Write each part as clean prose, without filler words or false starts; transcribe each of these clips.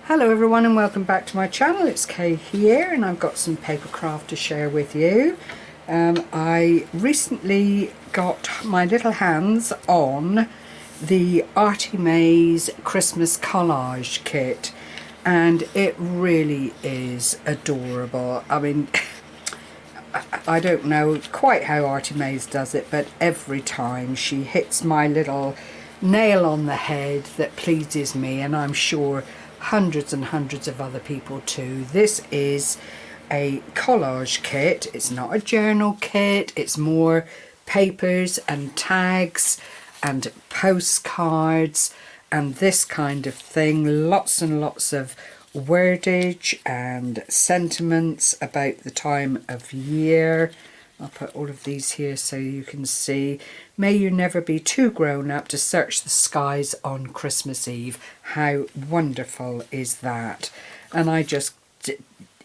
Hello everyone and welcome back to my channel. It's Kay here and I've got some paper craft to share with you. I recently got my little hands on the Artymaze Christmas Collage Kit and it really is adorable. I mean, I don't know quite how Artymaze does it, but every time she hits my little nail on the head that pleases me, and I'm sure hundreds and hundreds of other people too. This is a collage kit. It's not a journal kit. It's more papers and tags and postcards and this kind of thing. Lots and lots of wordage and sentiments about the time of year. I'll put all of these here so you can see. May you never be too grown up to search the skies on Christmas Eve. How wonderful is that? And I just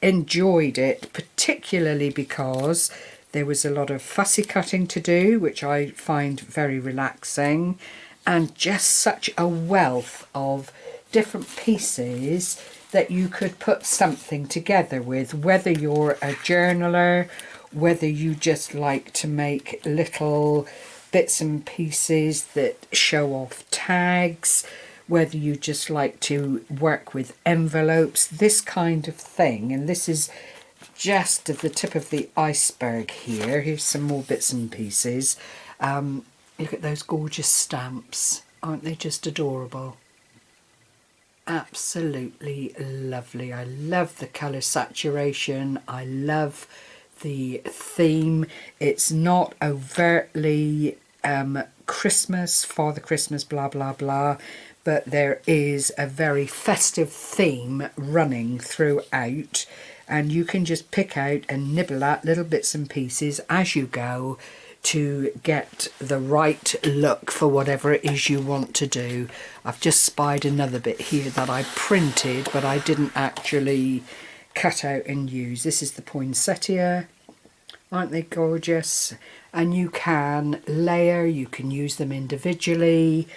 enjoyed it, particularly because there was a lot of fussy cutting to do, which I find very relaxing, and just such a wealth of different pieces that you could put something together with, whether you're a journaler, whether you just like to make little bits and pieces that show off tags, whether you just like to work with envelopes, this kind of thing. And this is just the tip of the iceberg here. Here's some more bits and pieces. Look at those gorgeous stamps. Aren't they just adorable? Absolutely lovely. I love the colour saturation. I love the theme. It's not overtly Christmas, Father Christmas, blah blah blah, but there is a very festive theme running throughout, and you can just pick out and nibble at little bits and pieces as you go to get the right look for whatever it is you want to do. I've just spied another bit here that I printed but I didn't actually cut out and use. This is the poinsettia. Aren't they gorgeous? And you can layer, you can use them individually.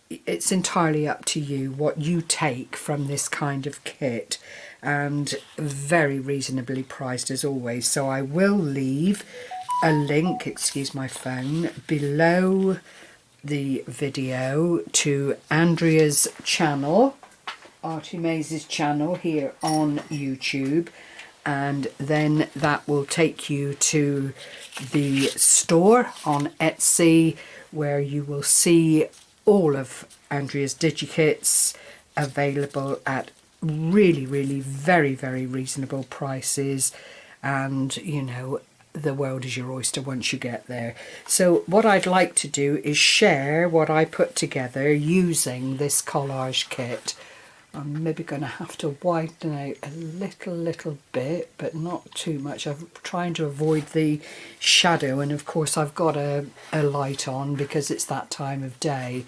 It's entirely up to you what you take from this kind of kit, and very reasonably priced as always. So I will leave a link, excuse my phone, below the video to Andrea's channel, Artymaze's channel here on YouTube, and then that will take you to the store on Etsy where you will see all of Andrea's DigiKits available at really very reasonable prices, and you know, the world is your oyster once you get there. So what I'd like to do is share what I put together using this collage kit. I'm maybe going to have to widen out a little bit, but not too much. I'm trying to avoid the shadow, and of course I've got a light on because it's that time of day.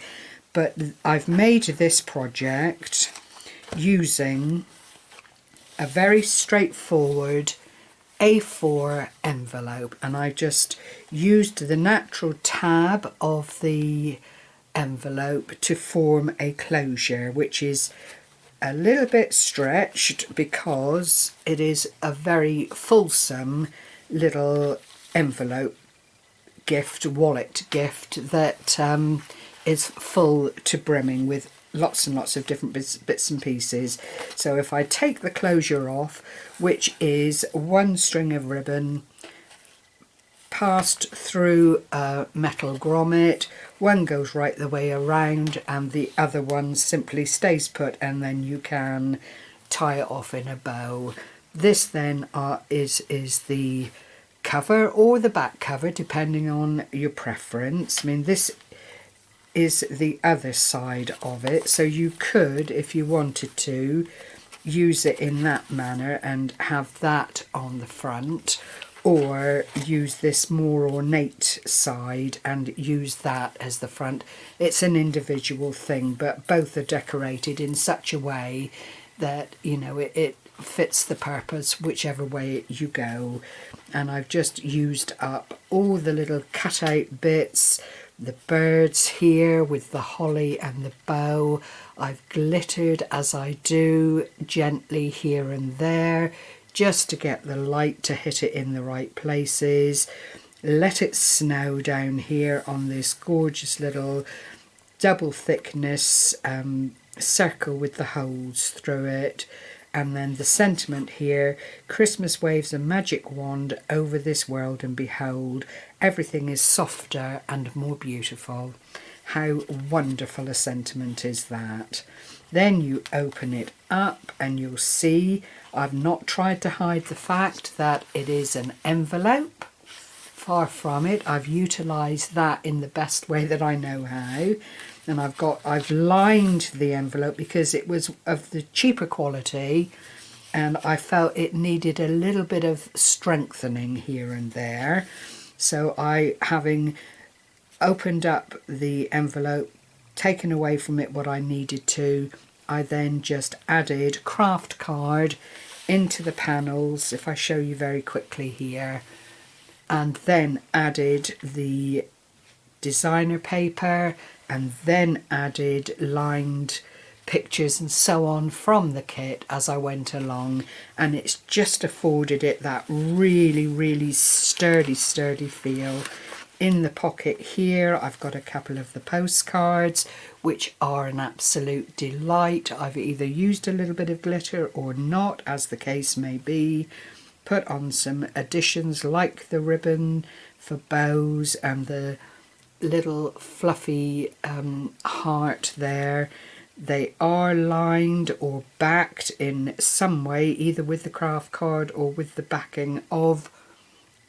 But I've made this project using a very straightforward A4 envelope, and I just used the natural tab of the envelope to form a closure, which is a little bit stretched because it is a very fulsome little envelope gift, wallet gift that is full to brimming with lots and lots of different bits and pieces. So if I take the closure off, which is one string of ribbon passed through a metal grommet, one goes right the way around and the other one simply stays put, and then you can tie it off in a bow. This then is the cover or the back cover depending on your preference. I mean, this is the other side of it, so you could, if you wanted to, use it in that manner and have that on the front, or use this more ornate side and use that as the front. It's an individual thing, but both are decorated in such a way that, you know, it fits the purpose whichever way you go. And I've just used up all the little cut out bits the birds here with the holly and the bow. I've glittered as I do, gently here and there, just to get the light to hit it in the right places. Let it snow down here on this gorgeous little double thickness circle with the holes through it. And then the sentiment here: Christmas waves a magic wand over this world, and behold, everything is softer and more beautiful. How wonderful a sentiment is that? Then you open it up and you'll see I've not tried to hide the fact that it is an envelope. Far from it. I've utilised that in the best way that I know how. And I've lined the envelope because it was of the cheaper quality, and I felt it needed a little bit of strengthening here and there. So having opened up the envelope, taken away from it what I needed to, I then just added craft card into the panels, if I show you very quickly here, and then added the designer paper, and then added lined pictures and so on from the kit as I went along, and it's just afforded it that really sturdy feel. In the pocket here I've got a couple of the postcards, which are an absolute delight. I've either used a little bit of glitter or not, as the case may be. Put on some additions like the ribbon for bows and the little fluffy heart there. They are lined or backed in some way, either with the craft card or with the backing of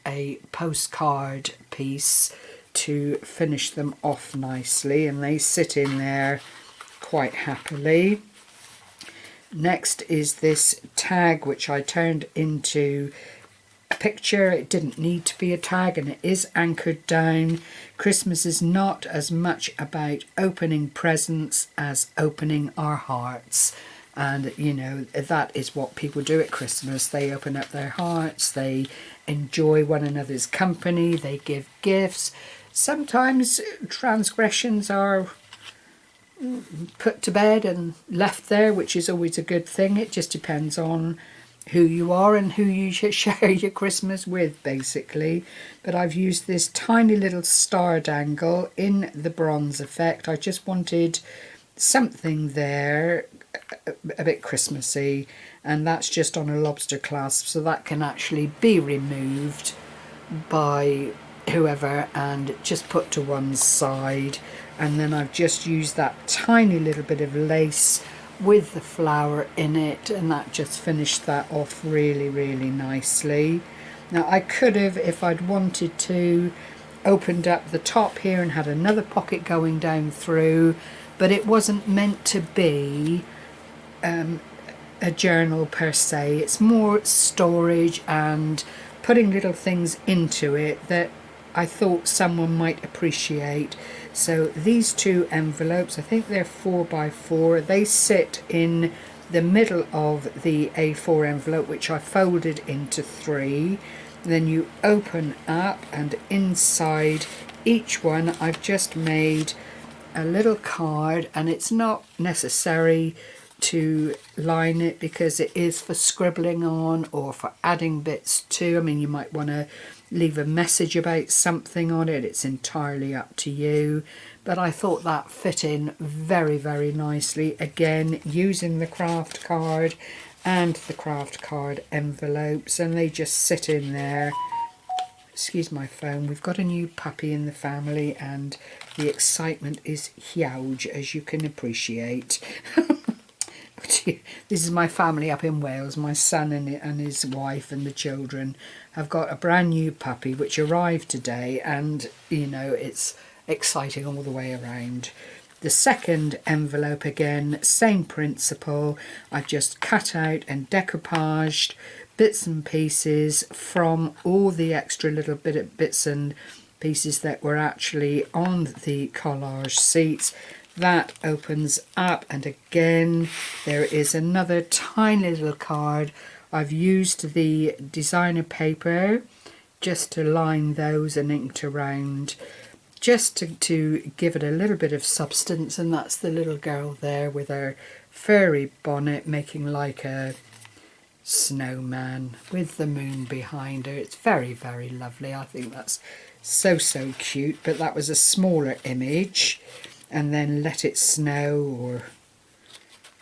a postcard piece to finish them off nicely, and they sit in there quite happily. Next is this tag, which I turned into a picture. It didn't need to be a tag, and it is anchored down. Christmas is not as much about opening presents as opening our hearts. And you know, that is what people do at Christmas. They open up their hearts, they enjoy one another's company, they give gifts. Sometimes transgressions are put to bed and left there, which is always a good thing. It just depends on who you are and who you should share your Christmas with, basically. But I've used this tiny little star dangle in the bronze effect. I just wanted something there a bit Christmassy, and that's just on a lobster clasp, so that can actually be removed by whoever and just put to one side. And then I've just used that tiny little bit of lace with the flower in it, and that just finished that off really nicely. Now I could have, if I'd wanted to, opened up the top here and had another pocket going down through, but it wasn't meant to be a journal per se. It's more storage and putting little things into it that I thought someone might appreciate. So these two envelopes, I think they're 4x4, they sit in the middle of the A4 envelope, which I folded into 3. Then you open up, and inside each one I've just made a little card, and it's not necessary to line it because it is for scribbling on or for adding bits to. I mean, you might want to leave a message about something on it, it's entirely up to you, but I thought that fit in very nicely, again using the craft card and the craft card envelopes, and they just sit in there. Excuse my phone, we've got a new puppy in the family and the excitement is huge, as you can appreciate. This is my family up in Wales. My son and his wife and the children have got a brand new puppy which arrived today, and you know, it's exciting all the way around. The second envelope, again, same principle. I've just cut out and decoupaged bits and pieces from all the extra little bits and pieces that were actually on the collage seats. That opens up, and again there is another tiny little card. I've used the designer paper just to line those and inked around just to give it a little bit of substance, and that's the little girl there with her furry bonnet making like a snowman with the moon behind her. It's very, very lovely. I think that's so, so cute. But that was a smaller image. And then Let It Snow, or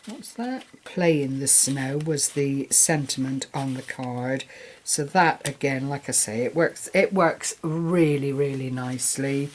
what's that? Play in the Snow was the sentiment on the card. So that, again, like I say, it works really, really nicely.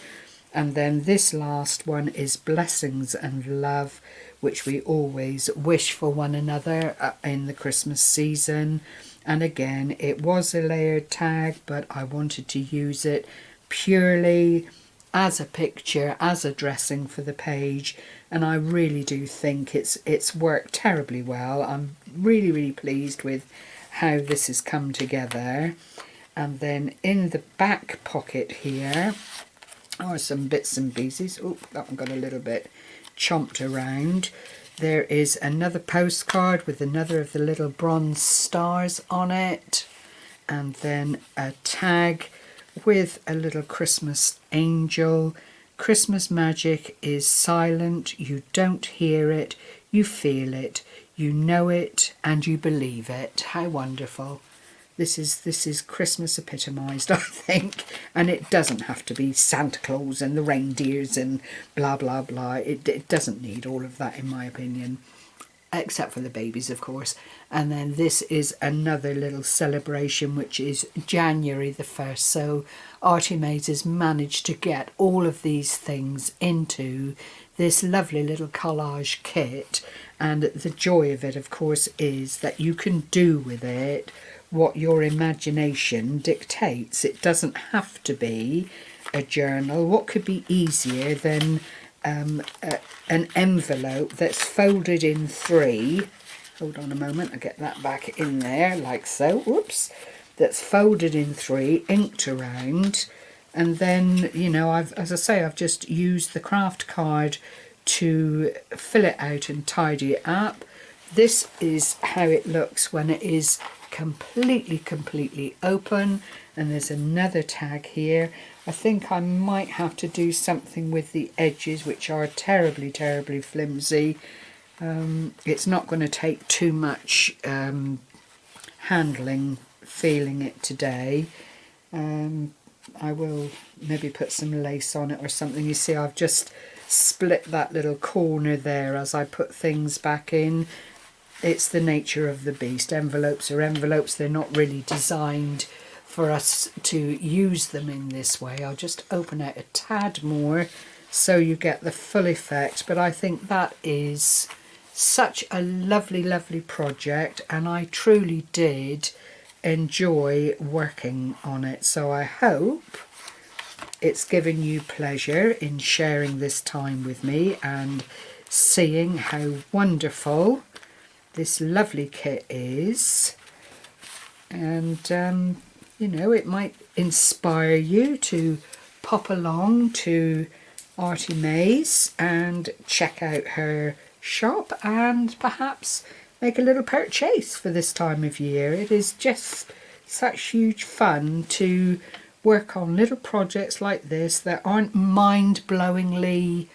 And then this last one is Blessings and Love, which we always wish for one another in the Christmas season. And again, it was a layered tag, but I wanted to use it purely as a picture, as a dressing for the page. And I really do think it's worked terribly well. I'm really, really pleased with how this has come together. And then in the back pocket here are some bits and pieces. Oh, that one got a little bit chomped around. There is another postcard with another of the little bronze stars on it, and then a tag with a little Christmas angel. Christmas magic is silent. You don't hear it, you feel it, you know it, and you believe it. How wonderful. This is Christmas epitomised, I think. And it doesn't have to be Santa Claus and the reindeers and blah, blah, blah. It doesn't need all of that, in my opinion. Except for the babies, of course. And then this is another little celebration, which is January the 1st. So Artymaze has managed to get all of these things into this lovely little collage kit. And the joy of it, of course, is that you can do with it what your imagination dictates. It doesn't have to be a journal. What could be easier than an envelope that's folded in three? Hold on a moment, I'll get that back in there like so. Whoops. That's folded in three, inked around, and then, you know, as I say, I've just used the craft card to fill it out and tidy it up. This is how it looks when it is completely open. And there's another tag here. I think I might have to do something with the edges, which are terribly flimsy. It's not going to take too much handling feeling it today. I will maybe put some lace on it or something. You see, I've just split that little corner there as I put things back in. It's the nature of the beast. Envelopes are envelopes. They're not really designed for us to use them in this way. I'll just open out a tad more so you get the full effect. But I think that is such a lovely project, and I truly did enjoy working on it. So I hope it's given you pleasure in sharing this time with me and seeing how wonderful this lovely kit is. And you know, it might inspire you to pop along to Artymaze and check out her shop and perhaps make a little purchase for this time of year. It is just such huge fun to work on little projects like this that aren't mind-blowingly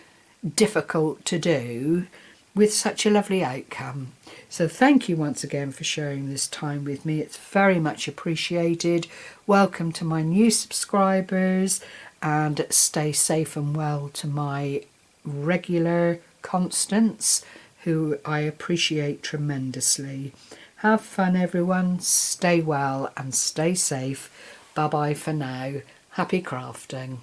difficult to do with such a lovely outcome. So thank you once again for sharing this time with me. It's very much appreciated. Welcome to my new subscribers, and stay safe and well to my regular constants, who I appreciate tremendously. Have fun, everyone. Stay well and stay safe. Bye bye for now. Happy crafting.